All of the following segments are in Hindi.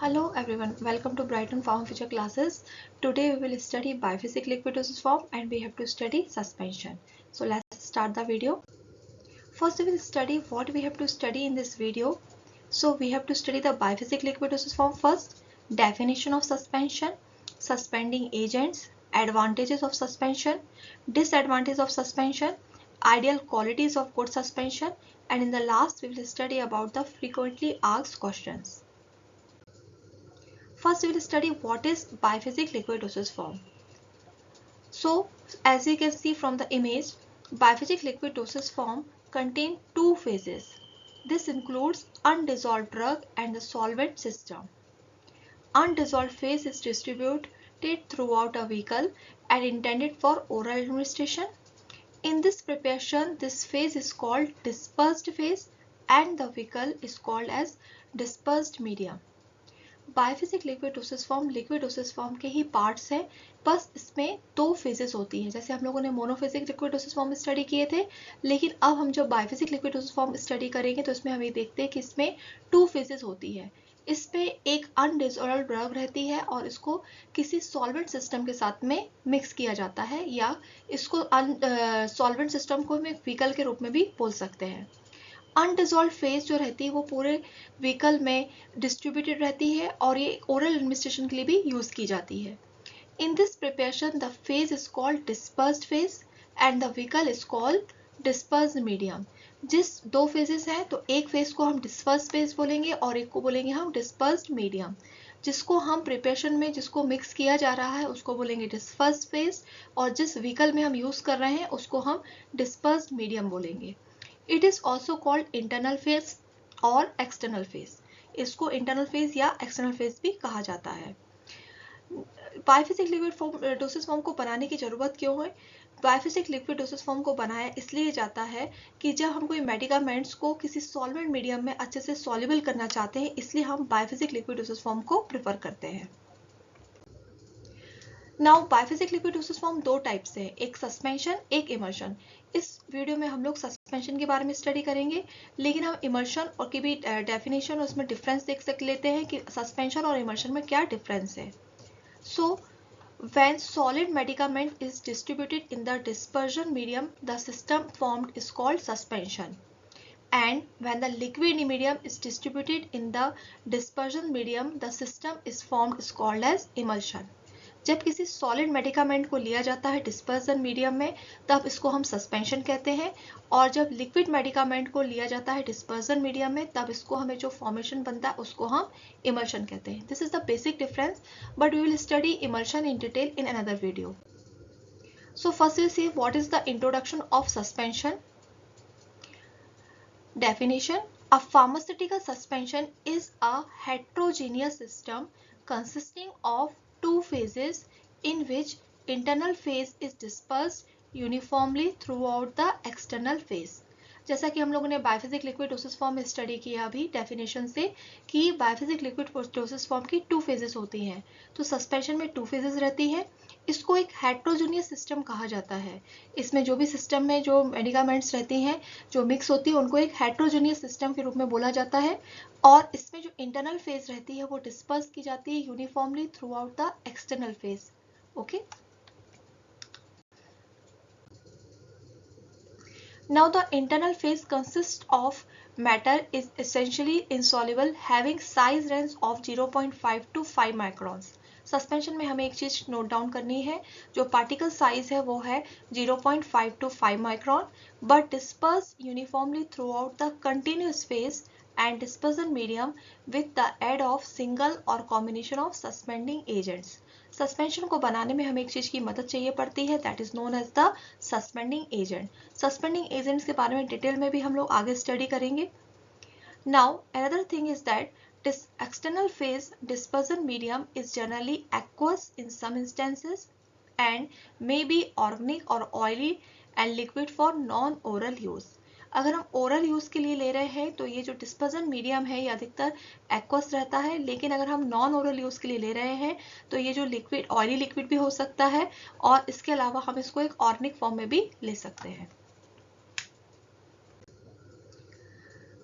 Hello everyone, welcome to Brighton Form Future classes. Today we will study biphasic liquid dosage form and we have to study suspension. So let's start the video. First we will study what we have to study in this video. So we have to study the biphasic liquid dosage form first, definition of suspension, suspending agents, advantages of suspension, disadvantages of suspension, ideal qualities of good suspension, and in the last we will study about the frequently asked questions. First, we will study what is biphasic liquid dosage form. So, as you can see from the image, biphasic liquid dosage form contain two phases. This includes undissolved drug and the solvent system. Undissolved phase is distributed throughout a vehicle and intended for oral administration. In this preparation, this phase is called dispersed phase and the vehicle is called as dispersed medium. बायोफिजिक liquid dosage form के ही पार्ट्स हैं, बस इसमें दो फेजेस होती हैं. जैसे हम लोगों ने मोनोफिजिक लिक्विड डोसेज फॉर्म स्टडी किए थे, लेकिन अब हम जब बायोफिजिक लिक्विड डोसेज फॉर्म स्टडी करेंगे तो इसमें हम ये देखते हैं कि इसमें टू फेजेस होती है. इसमें एक अनडिसॉल्व्ड ड्रग रहती है और इसको किसी सॉल्वेंट सिस्टम के साथ में मिक्स किया जाता है, या इसको सॉल्वेंट सिस्टम को हम एक व्हीकल के रूप में भी बोल सकते हैं. अनडिसॉल्व्ड फेज जो रहती है वो पूरे व्हीकल में डिस्ट्रीब्यूटेड रहती है और ये ओरल एडमिनिस्ट्रेशन के लिए भी यूज की जाती है. In this preparation the phase is called dispersed phase and the vehicle is called dispersed medium. जिस दो फेजेस हैं तो एक फेज को हम डिस्पर्स्ड फेज बोलेंगे और एक को बोलेंगे हम डिस्पर्स्ड मीडियम. जिसको हम प्रिपरेशन में जिसको मिक्स किया जा रहा है उसको बोलेंगे डिस्पर्स्ड फेज और जिस व्हीकल में हम यूज कर रहे हैं उसको हम डिस्पर्स्ड मीडियम बोलेंगे. It is also called internal phase और external phase. इसको internal phase या external phase भी कहा जाता है. बायोफिजिक लिक्विड डोसेज फॉर्म को बनाने की जरूरत क्यों है? बायोफिजिक लिक्विड डोसेज फॉर्म को बनाया इसलिए जाता है कि जब हम कोई मेडिकामेंट्स को किसी सॉल्वेंट मीडियम में अच्छे से सॉल्युबल करना चाहते हैं, इसलिए हम बायोफिजिक लिक्विड डोसेज फॉर्म को प्रेफर करते हैं. नाउ बायोफिजिक लिक्विड डोसेज फॉर्म दो टाइप से है, एक सस्पेंशन एक इमर्शन. इस वीडियो में हम लोग सस्पेंशन के बारे में स्टडी करेंगे, लेकिन हम इमर्शन और की भी डेफिनेशन और उसमें डिफरेंस देख लेते हैं कि सस्पेंशन और इमर्शन में क्या डिफरेंस है. सो when solid medicament is distributed in the dispersion medium, the system formed is called suspension. And when the liquid medium is distributed in the dispersion medium, the system is formed is called as emulsion. जब किसी सॉलिड मेडिकामेंट को लिया जाता है डिस्पर्सन मीडियम में तब इसको हम सस्पेंशन कहते हैं, और जब लिक्विड मेडिकामेंट को लिया जाता है डिस्पर्सन मीडियम में तब इसको हमें जो फॉर्मेशन बनता है उसको हम इमल्शन कहते हैं. This is the basic difference, but we will study emulsion in detail in another video. So first will see what is the introduction of suspension. Definition: a pharmaceutical suspension is a heterogeneous system consisting of two phases in which internal phase is dispersed uniformly throughout the external phase. जैसा कि हम लोगों ने बायोफिजिक लिक्विड डोसेज फॉर्म में स्टडी किया अभी डेफिनेशन से कि बायोफिजिक लिक्विड डोसेज फॉर्म की टू फेजेस होती हैं, तो सस्पेंशन में टू फेजेस रहती है. इसको एक हेट्रोजेनियस सिस्टम कहा जाता है. इसमें जो भी सिस्टम में जो मेडिकामेंट्स रहती हैं जो मिक्स होती है उनको एक हेट्रोजेनियस सिस्टम के रूप में बोला जाता है, और इसमें जो इंटरनल फेज रहती है वो डिस्पर्स की जाती है uniformly through out the external phase. Okay. Now the internal phase consists of matter is essentially insoluble having size range of 0.5 to 5 microns. Suspension में हमें एक चीज नोट डाउन करनी है, जो पार्टिकल साइज है वो है 0.5 to 5 micron, but disperse uniformly through out the continuous phase and dispersion medium with the aid of single or combination of suspending agents. Suspension को बनाने में हमें एक चीज की मदद चाहिए पड़ती है, that is known as the suspending agent. Suspending agents के बारे में डिटेल में भी हम लोग आगे स्टडी करेंगे. Now another thing is that this external phase dispersion medium is generally aqueous in some instances and may be organic or oily and liquid for non-oral use. अगर हम ओरल यूज के लिए ले रहे हैं तो ये जो डिस्पर्जन मीडियम है ये अधिकतर एक्वस रहता है, लेकिन अगर हम नॉन ओरल यूज के लिए ले रहे हैं तो ये जो लिक्विड ऑयली लिक्विड भी हो सकता है, और इसके अलावा हम इसको एक ऑर्गेनिक फॉर्म में भी ले सकते हैं.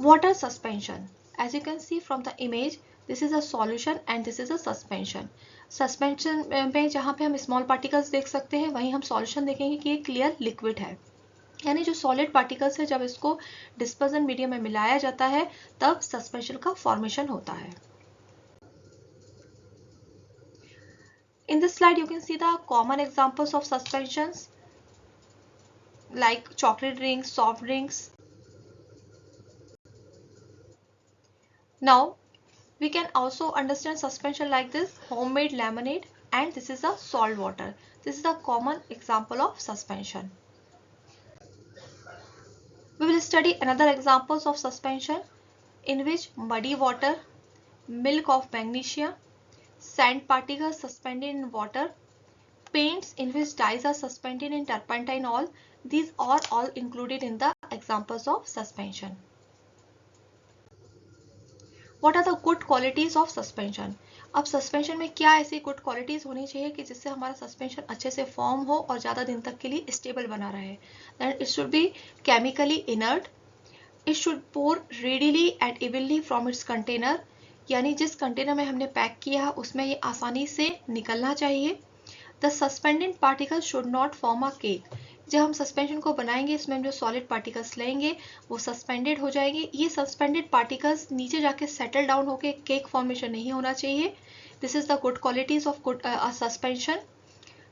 Water suspension. As you can see from the image, this is a solution and this is a suspension. Suspension में जहाँ पे हम स्मॉल पार्टिकल्स देख सकते हैं, वहीं हम सॉल्यूशन देखेंगे कि ये क्लियर लिक्विड है। यानी जो सॉलिड पार्टिकल्स है, जब इसको डिस्पर्सन मीडियम में मिलाया जाता है तब सस्पेंशन का फॉर्मेशन होता है। In this slide you can see the common examples of suspensions like chocolate drinks, soft drinks. Now we can also understand suspension like this: homemade lemonade, and this is a salt water. This is a common example of suspension. We will study another examples of suspension in which muddy water, milk of magnesia, sand particles suspended in water, paints in which dyes are suspended in turpentine oil. These are all included in the examples of suspension. What are the good qualities of suspension? अब सस्पेंशन में क्या ऐसी गुड क्वालिटीज होनी चाहिए कि जिससे हमारा सस्पेंशन अच्छे से फॉर्म हो और ज़्यादा दिन तक के लिए स्टेबल बना रहे? Then it should be chemically inert. It should pour readily and evenly from its container. यानी जिस कंटेनर में हमने पैक किया उसमें ये आसानी से निकलना चाहिए. The suspended particles should not form a cake. जब हम सस्पेंशन को बनाएंगे, इसमें हम जो सॉलिड पार्टिकल्स लेंगे वो सस्पेंडेड हो जाएंगे. ये सस्पेंडेड पार्टिकल्स नीचे जाके सेटल डाउन होके केक फॉर्मेशन नहीं होना चाहिए. This is the good qualities of good suspension.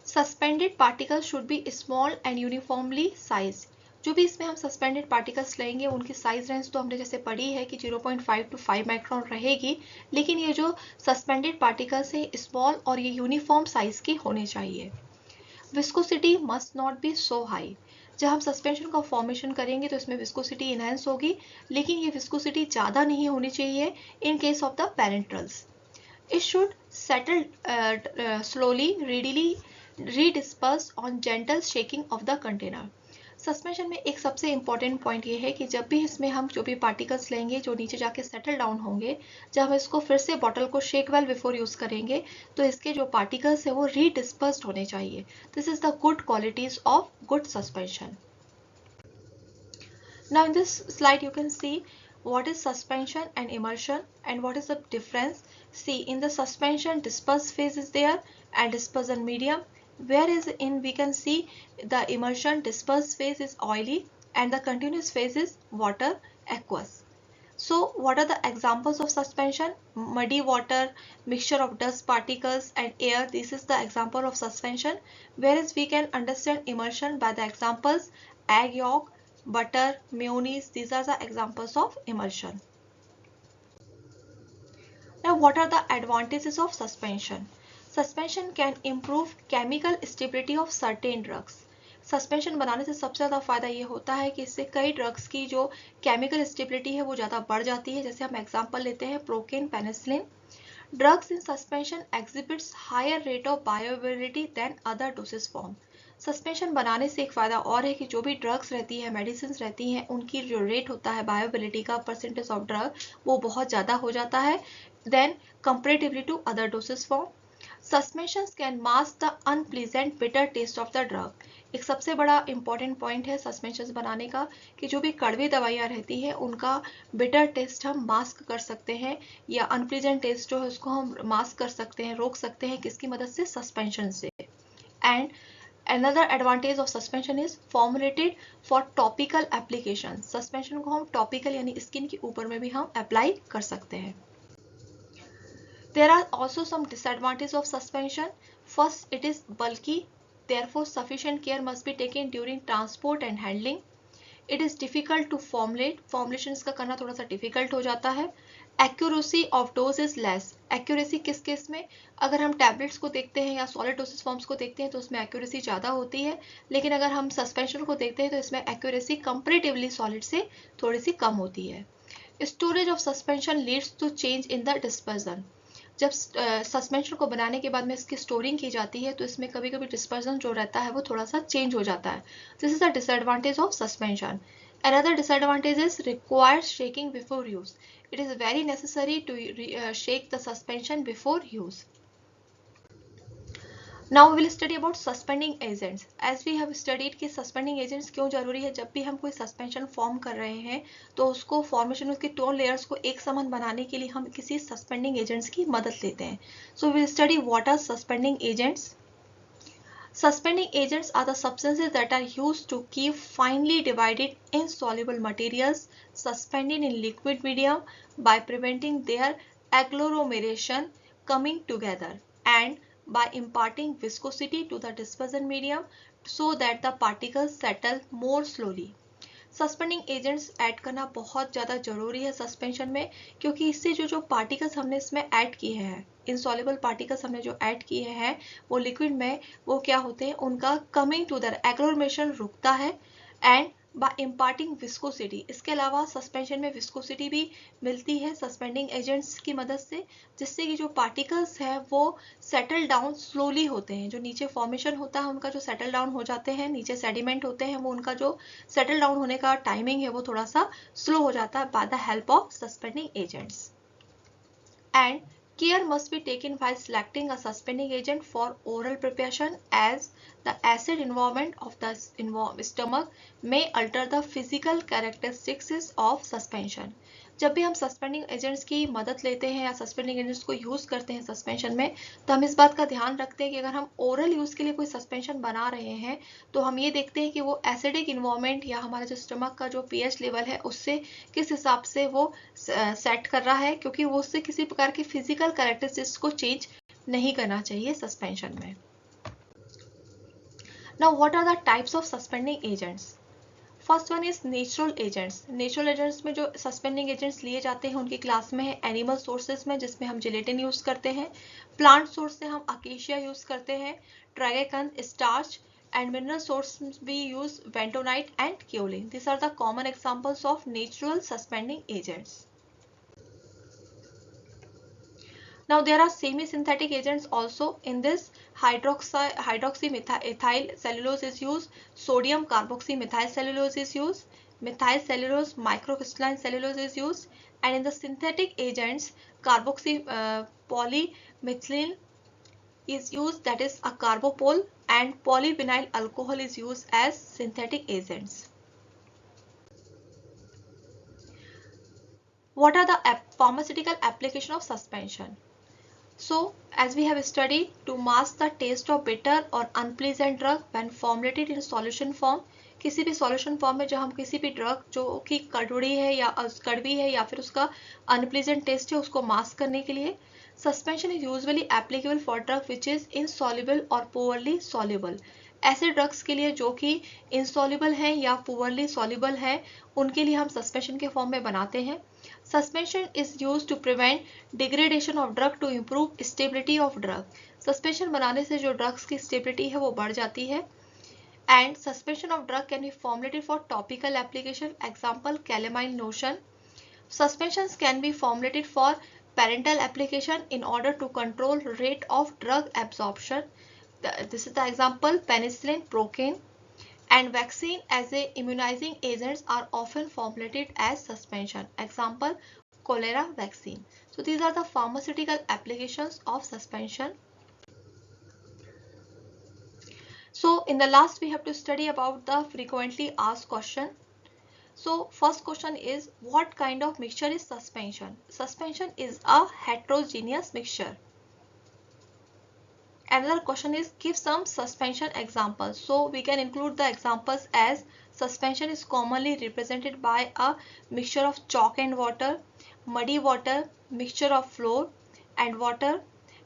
Suspended particles should be small and uniformly size. जो भी इसमें हम सस्पेंडेड पार्टिकल्स लेंगे उनकी साइज रेंज तो हमने जैसे पढ़ी है कि 0.5 to 5 माइक्रोन रहेगी, लेकिन ये जो सस्पेंडेड पार्टिकल्स है स्मॉल और ये यूनिफॉर्म साइज के होने चाहिए. Viscosity must not be so high. जब हम सस्पेंशन का फॉर्मेशन करेंगे तो इसमें विस्कोसिटी इनहेंस होगी, लेकिन ये विस्कोसिटी ज़्यादा नहीं होनी चाहिए in case of the parenterals. It should settle slowly, readily redisperse on gentle shaking of the container. Suspension में एक सबसे इम्पॉर्टेंट पॉइंट ये है कि जब भी इसमें हम जो भी पार्टिकल्स लेंगे जो नीचे जाके सेटल डाउन होंगे, जब हम इसको फिर से बॉटल को शेक वेल बिफोर यूज करेंगे तो इसके जो पार्टिकल्स है वो रीडिस्पर्स्ड होने चाहिए. This is the good qualities of good suspension. Now in this slide you can see what is suspension and immersion and what is the difference. See, in the suspension dispersed phase is there and dispersion medium, whereas in we can see the immersion dispersed phase is oily and the continuous phase is water aqueous. So what are the examples of suspension? Muddy water, mixture of dust particles and air, this is the example of suspension, whereas we can understand immersion by the examples egg yolk, butter, mayonnaise. These are the examples of immersion. Now what are the advantages of suspension? Suspension can improve chemical stability of certain drugs. Suspension बनाने से सबसे ज़्यादा फायदा ये होता है कि इससे कई ड्रग्स की जो केमिकल स्टेबिलिटी है वो ज़्यादा बढ़ जाती है. जैसे हम एग्जांपल लेते हैं procaine, penicillin. Drugs in suspension exhibits higher rate of bioavailability than other dosage form. Suspension बनाने से एक फ़ायदा और है कि जो भी ड्रग्स रहती है, मेडिसिन रहती हैं, उनकी जो रेट होता है बायोअवेलेबिलिटी का, परसेंटेज ऑफ ड्रग, वो बहुत ज़्यादा हो जाता है then comparatively to other dosage form. Suspensions can mask the unpleasant bitter taste of the drug. एक सबसे बड़ा इंपॉर्टेंट पॉइंट है सस्पेंशंस बनाने का कि जो भी कड़वी दवाइयाँ रहती हैं उनका बिटर टेस्ट हम मास्क कर सकते हैं, या अनप्लीजेंट टेस्ट जो है उसको हम मास्क कर सकते हैं, रोक सकते हैं. किसकी मदद से? सस्पेंशन से. And another advantage of suspension is formulated for topical application. Suspension को हम टॉपिकल यानी स्किन के ऊपर में भी हम अप्लाई कर सकते हैं. There are also some disadvantages of suspension. First, it is bulky, therefore sufficient care must be taken during transport and handling. It is difficult to formulate. Formulation इसका करना थोड़ा सा difficult हो जाता है. Accuracy of dose is less. Accuracy किस केस में? अगर हम टैबलेट्स को देखते हैं या सॉलिड डोसेज फॉर्म्स को देखते हैं तो उसमें accuracy ज़्यादा होती है, लेकिन अगर हम सस्पेंशन को देखते हैं तो इसमें accuracy comparatively सॉलिड से थोड़ी सी कम होती है. Storage of suspension leads to change in the dispersion. जब सस्पेंशन को बनाने के बाद में इसकी स्टोरिंग की जाती है तो इसमें कभी कभी डिस्पर्सन जो रहता है वो थोड़ा सा चेंज हो जाता है. This is the disadvantage of suspension. Another disadvantage is required shaking before use. It is very necessary to shake the suspension before use. Now we will study about suspending agents. As we have studied कि suspending agents क्यों जरूरी है, जब भी हम कोई suspension form कर रहे हैं तो उसको formation उसके two layers को एक समान बनाने के लिए हम किसी suspending agents की मदद लेते हैं. So we will study what are suspending agents. Suspending agents are the substances that are used to keep finely divided insoluble materials suspended in liquid medium by preventing their agglomeration coming together and by imparting viscosity to the dispersion medium so that the particles settle more slowly. Suspending agents add करना बहुत ज़्यादा ज़रूरी है सस्पेंशन में, क्योंकि इससे जो पार्टिकल्स हमने इसमें ऐड किए हैं, इनसॉल्युबल पार्टिकल्स हमने जो ऐड किए हैं वो लिक्विड में, वो क्या होते हैं, उनका कमिंग टू द एग्लोमेरेशन रुकता है एंड बाय इम्पार्टिंग विस्कोसिटी. इसके अलावा सस्पेंशन में विस्कोसिटी भी मिलती है सस्पेंडिंग एजेंट्स की मदद से, जिससे कि जो पार्टिकल्स हैं वो सेटल डाउन स्लोली होते हैं. जो नीचे फॉर्मेशन होता है उनका जो सेटल डाउन हो जाते हैं, नीचे सेडिमेंट होते हैं, वो उनका जो सेटल डाउन होने का टाइमिंग है वो थोड़ा सा स्लो हो जाता है by the help of suspending agents. And care must be taken while selecting a suspending agent for oral preparation, as the acid environment of the stomach may alter the physical characteristics of suspension. जब भी हम सस्पेंडिंग एजेंट्स की मदद लेते हैं या सस्पेंडिंग एजेंट्स को यूज करते हैं सस्पेंशन में, तो हम इस बात का ध्यान रखते हैं कि अगर हम ओरल यूज के लिए कोई सस्पेंशन बना रहे हैं तो हम ये देखते हैं कि वो एसिडिक इन्वायरमेंट या हमारे जो स्टमक का जो पीएच लेवल है उससे किस हिसाब से वो सेट कर रहा है, क्योंकि वो उससे किसी प्रकार के फिजिकल कैरेक्टरिस्टिक्स को चेंज नहीं करना चाहिए सस्पेंशन में. Now what are the types of suspending agents. First one is natural agents. Natural agents में जो सस्पेंडिंग एजेंट्स लिए जाते हैं उनकी क्लास में है एनिमल सोर्सेज में, जिसमें हम जिलेटिन यूज करते हैं. प्लांट सोर्स से हम अकेशिया यूज करते हैं, ट्राइगेकन, starch, and mineral sources we use bentonite and kaolin. These are the common examples of natural suspending agents. Now there are semi-synthetic agents also. In this, hydroxymethyl cellulose is used, sodium carboxymethyl cellulose is used, methyl cellulose microcrystalline cellulose is used, and in the synthetic agents, carboxy polymethylene is used, that is a carbopol, and polyvinyl alcohol is used as synthetic agents. What are the pharmaceutical application of suspension? So, as we have studied, to mask the taste of bitter or unpleasant drug when formulated in solution form, किसी भी सॉल्यूशन फॉर्म में जो हम किसी भी ड्रग जो कि कड़वी है या कड़वी है या फिर उसका अनप्लीजेंट टेस्ट है उसको मास्क करने के लिए. Suspension is usually applicable for drug which is insoluble और पुअरली सॉल्युबल. ऐसे ड्रग्स के लिए जो कि इनसॉल्युबल हैं या पुअरली सॉल्युबल हैं उनके लिए हम सस्पेंशन के फॉर्म में बनाते हैं. Suspension is used to prevent degradation of drug to improve stability of drug. Suspension बनाने से जो drugs की stability है वो बढ़ जाती है. And suspension of drug can be formulated for topical application. Example, calamine lotion. Suspensions can be formulated for parenteral application in order to control rate of drug absorption. This is the example, penicillin, procaine. And vaccine as a immunizing agents are often formulated as suspension. Example, cholera vaccine. So these are the pharmaceutical applications of suspension. So in the last we have to study about the frequently asked question. So first question is, what kind of mixture is suspension? Suspension is a heterogeneous mixture. Another question is, give some suspension examples. So we can include the examples as suspension is commonly represented by a mixture of chalk and water, muddy water, mixture of flour and water,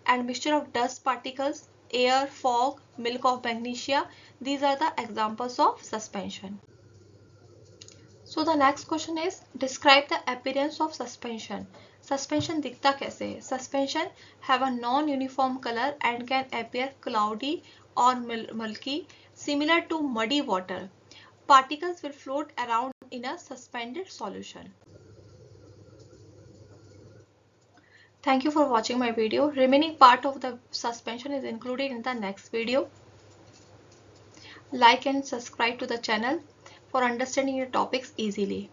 and mixture of dust particles, air, fog, milk of magnesia. These are the examples of suspension. So the next question is, describe the appearance of suspension. Suspension दिखता कैसे है? Suspension have a non-uniform color and can appear cloudy or milky, similar to muddy water. Particles will float around in a suspended solution. Thank you for watching my video. Remaining part of the suspension is included in the next video. Like and subscribe to the channel for understanding your topics easily.